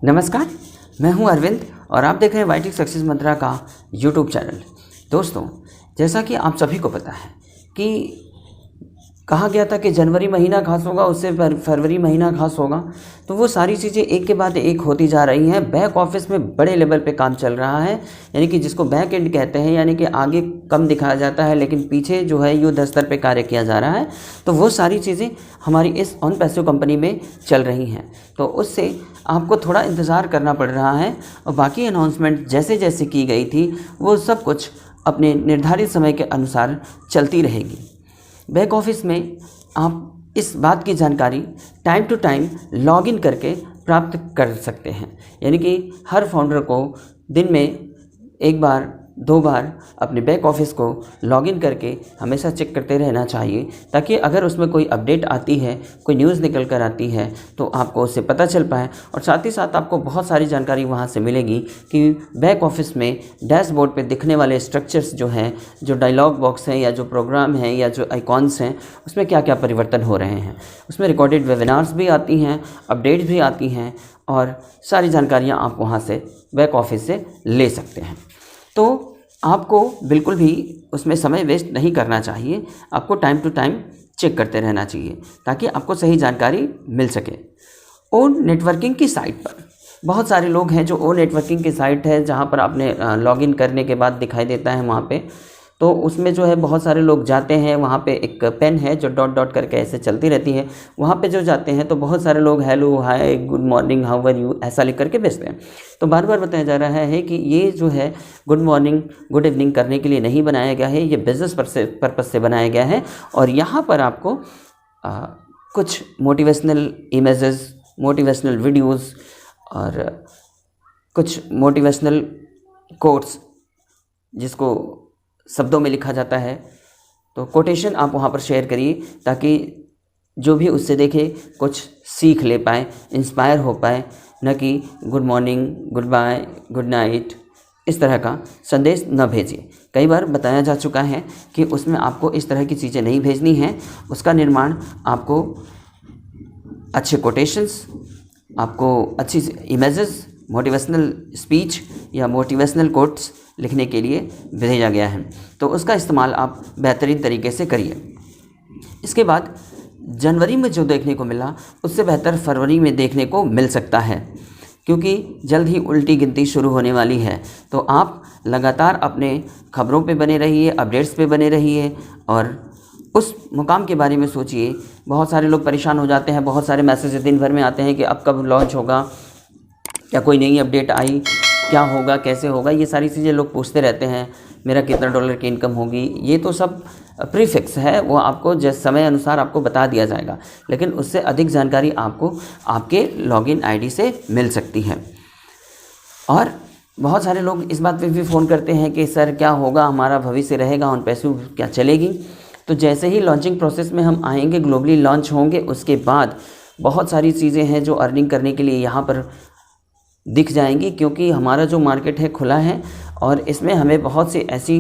नमस्कार, मैं हूं अरविंद और आप देख रहे हैं वाईटी सक्सेस मंत्रा का यूट्यूब चैनल। दोस्तों, जैसा कि आप सभी को पता है कि कहा गया था कि जनवरी महीना खास होगा, उससे फरवरी महीना खास होगा, तो वो सारी चीज़ें एक के बाद एक होती जा रही हैं। बैक ऑफिस में बड़े लेवल पे काम चल रहा है, यानी कि जिसको बैक एंड कहते हैं, यानी कि आगे कम दिखाया जाता है लेकिन पीछे जो है युद्ध स्तर पे कार्य किया जा रहा है। तो वो सारी चीज़ें हमारी इस ऑन पैसिव कंपनी में चल रही हैं, तो उससे आपको थोड़ा इंतज़ार करना पड़ रहा है और बाकी अनाउंसमेंट जैसे जैसे की गई थी वो सब कुछ अपने निर्धारित समय के अनुसार चलती रहेगी। बैक ऑफिस में आप इस बात की जानकारी टाइम टू टाइम लॉगिन करके प्राप्त कर सकते हैं, यानी कि हर फाउंडर को दिन में एक बार 2 बार अपने बैक ऑफिस को लॉगिन करके हमेशा चेक करते रहना चाहिए, ताकि अगर उसमें कोई अपडेट आती है, कोई न्यूज़ निकल कर आती है तो आपको उससे पता चल पाए। और साथ ही साथ आपको बहुत सारी जानकारी वहाँ से मिलेगी कि बैक ऑफिस में डैशबोर्ड पे दिखने वाले स्ट्रक्चर्स जो हैं, जो डायलॉग बॉक्स हैं या जो प्रोग्राम हैं या जो आइकॉन्स हैं, उसमें क्या क्या परिवर्तन हो रहे हैं। उसमें रिकॉर्डेड वेबिनार्स भी आती हैं, अपडेट्स भी आती हैं और सारी जानकारियाँ आप वहाँ से बैक ऑफिस से ले सकते हैं। तो आपको बिल्कुल भी उसमें समय वेस्ट नहीं करना चाहिए, आपको टाइम टू टाइम चेक करते रहना चाहिए ताकि आपको सही जानकारी मिल सके। ओ नेटवर्किंग की साइट पर बहुत सारे लोग हैं, जो ओ नेटवर्किंग की साइट है जहां पर आपने लॉगिन करने के बाद दिखाई देता है वहां पे, तो उसमें जो है बहुत सारे लोग जाते हैं। वहाँ पे एक पेन है जो डॉट डॉट करके ऐसे चलती रहती है, वहाँ पे जो जाते हैं तो बहुत सारे लोग hello, hi, good morning, how are you ऐसा लिख करके भेजते हैं। तो बार बार बताया जा रहा है कि ये जो है गुड मॉर्निंग, गुड इवनिंग करने के लिए नहीं बनाया गया है, ये बिज़नेस पर्पज़ से बनाया गया है। और यहाँ पर आपको कुछ मोटिवेशनल इमेजेस, मोटिवेशनल वीडियोज़ और कुछ मोटिवेशनल कोट्स, जिसको शब्दों में लिखा जाता है, तो कोटेशन आप वहाँ पर शेयर करिए ताकि जो भी उससे देखे कुछ सीख ले पाए, इंस्पायर हो पाए, न कि good morning, goodbye, good night इस तरह का संदेश न भेजिए। कई बार बताया जा चुका है कि उसमें आपको इस तरह की चीज़ें नहीं भेजनी हैं। उसका निर्माण आपको अच्छे कोटेशंस, आपको अच्छी इमेजेस, मोटिवेशनल स्पीच या मोटिवेशनल कोट्स लिखने के लिए भेजा गया है, तो उसका इस्तेमाल आप बेहतरीन तरीके से करिए। इसके बाद जनवरी में जो देखने को मिला उससे बेहतर फरवरी में देखने को मिल सकता है, क्योंकि जल्द ही उल्टी गिनती शुरू होने वाली है। तो आप लगातार अपने खबरों पे बने रहिए, अपडेट्स पे बने रहिए और उस मुकाम के बारे में सोचिए। बहुत सारे लोग परेशान हो जाते हैं, बहुत सारे मैसेज दिन भर में आते हैं कि अब कब लॉन्च होगा, क्या कोई नई अपडेट आई, क्या होगा, कैसे होगा, ये सारी चीज़ें लोग पूछते रहते हैं। मेरा कितना डॉलर की इनकम होगी, ये तो सब प्रीफिक्स है, वो आपको जिस समय अनुसार आपको बता दिया जाएगा, लेकिन उससे अधिक जानकारी आपको आपके लॉगिन आईडी से मिल सकती है। और बहुत सारे लोग इस बात पे भी फ़ोन करते हैं कि सर क्या होगा, हमारा भविष्य रहेगा, ऑन पैसिव क्या चलेगी। तो जैसे ही लॉन्चिंग प्रोसेस में हम आएंगे, ग्लोबली लॉन्च होंगे, उसके बाद बहुत सारी चीज़ें हैं जो अर्निंग करने के लिए यहाँ पर दिख जाएंगी, क्योंकि हमारा जो मार्केट है खुला है और इसमें हमें बहुत सी ऐसी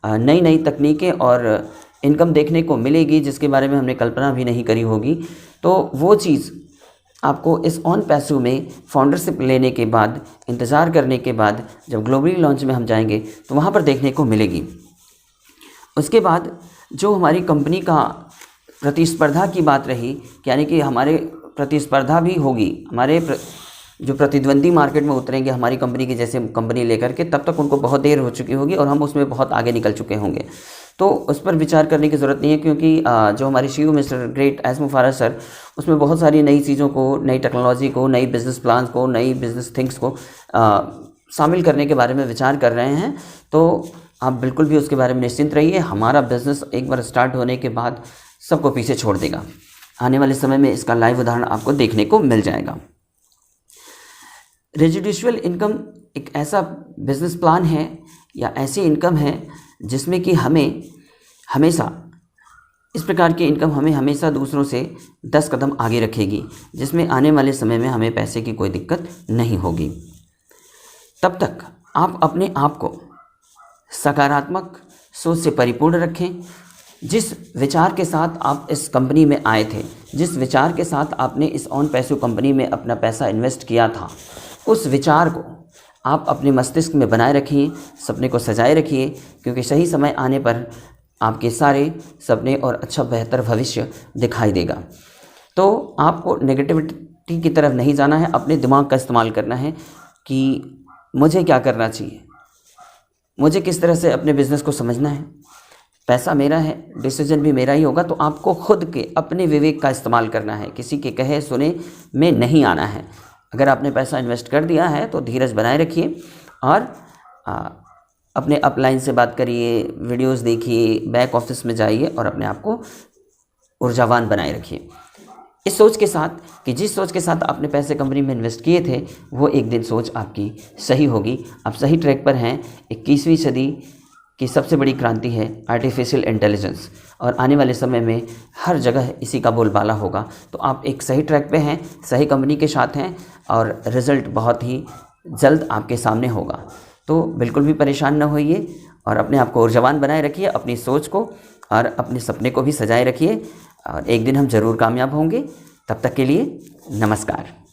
नई नई तकनीकें और इनकम देखने को मिलेगी जिसके बारे में हमने कल्पना भी नहीं करी होगी। तो वो चीज़ आपको इस ऑन पैसिव में फाउंडरशिप लेने के बाद, इंतज़ार करने के बाद, जब ग्लोबली लॉन्च में हम जाएंगे तो वहाँ पर देखने को मिलेगी। उसके बाद जो हमारी कंपनी का प्रतिस्पर्धा की बात रही, यानी कि हमारे प्रतिस्पर्धा भी होगी, हमारे जो प्रतिद्वंदी मार्केट में उतरेंगे हमारी कंपनी की जैसे कंपनी लेकर के, तब तक उनको बहुत देर हो चुकी होगी और हम उसमें बहुत आगे निकल चुके होंगे। तो उस पर विचार करने की ज़रूरत नहीं है, क्योंकि जो हमारे CEO मिस्टर ग्रेट एस मुफारह सर, उसमें बहुत सारी नई चीज़ों को, नई टेक्नोलॉजी को, नई बिज़नेस प्लान्स को, नई बिज़नेस थिंग्स को शामिल करने के बारे में विचार कर रहे हैं। तो आप बिल्कुल भी उसके बारे में निश्चिंत रहिए। हमारा बिज़नेस एक बार स्टार्ट होने के बाद सबको पीछे छोड़ देगा। आने वाले समय में इसका लाइव उदाहरण आपको देखने को मिल जाएगा। रेजिडुअल इनकम एक ऐसा बिजनेस प्लान है या ऐसी इनकम है जिसमें कि हमें हमेशा, इस प्रकार की इनकम हमें हमेशा दूसरों से 10 कदम आगे रखेगी, जिसमें आने वाले समय में हमें पैसे की कोई दिक्कत नहीं होगी। तब तक आप अपने आप को सकारात्मक सोच से परिपूर्ण रखें। जिस विचार के साथ आप इस कंपनी में आए थे, जिस विचार के साथ आपने इस ऑन पैसिव कंपनी में अपना पैसा इन्वेस्ट किया था, उस विचार को आप अपने मस्तिष्क में बनाए रखिए, सपने को सजाए रखिए, क्योंकि सही समय आने पर आपके सारे सपने और अच्छा बेहतर भविष्य दिखाई देगा। तो आपको नेगेटिविटी की तरफ नहीं जाना है, अपने दिमाग का इस्तेमाल करना है कि मुझे क्या करना चाहिए, मुझे किस तरह से अपने बिज़नेस को समझना है, पैसा मेरा है, डिसीजन भी मेरा ही होगा। तो आपको खुद के अपने विवेक का इस्तेमाल करना है, किसी के कहे सुने में नहीं आना है। अगर आपने पैसा इन्वेस्ट कर दिया है तो धीरज बनाए रखिए और अपने अपलाइन से बात करिए, वीडियोस देखिए, बैक ऑफिस में जाइए और अपने आप को ऊर्जावान बनाए रखिए, इस सोच के साथ कि जिस सोच के साथ आपने पैसे कंपनी में इन्वेस्ट किए थे वो एक दिन सोच आपकी सही होगी। आप सही ट्रैक पर हैं। 21वीं सदी की सबसे बड़ी क्रांति है आर्टिफिशियल इंटेलिजेंस, और आने वाले समय में हर जगह इसी का बोलबाला होगा। तो आप एक सही ट्रैक पे हैं, सही कंपनी के साथ हैं और रिज़ल्ट बहुत ही जल्द आपके सामने होगा। तो बिल्कुल भी परेशान न होइए और अपने आप को ऊर्जावान बनाए रखिए, अपनी सोच को और अपने सपने को भी सजाए रखिए और एक दिन हम ज़रूर कामयाब होंगे। तब तक के लिए नमस्कार।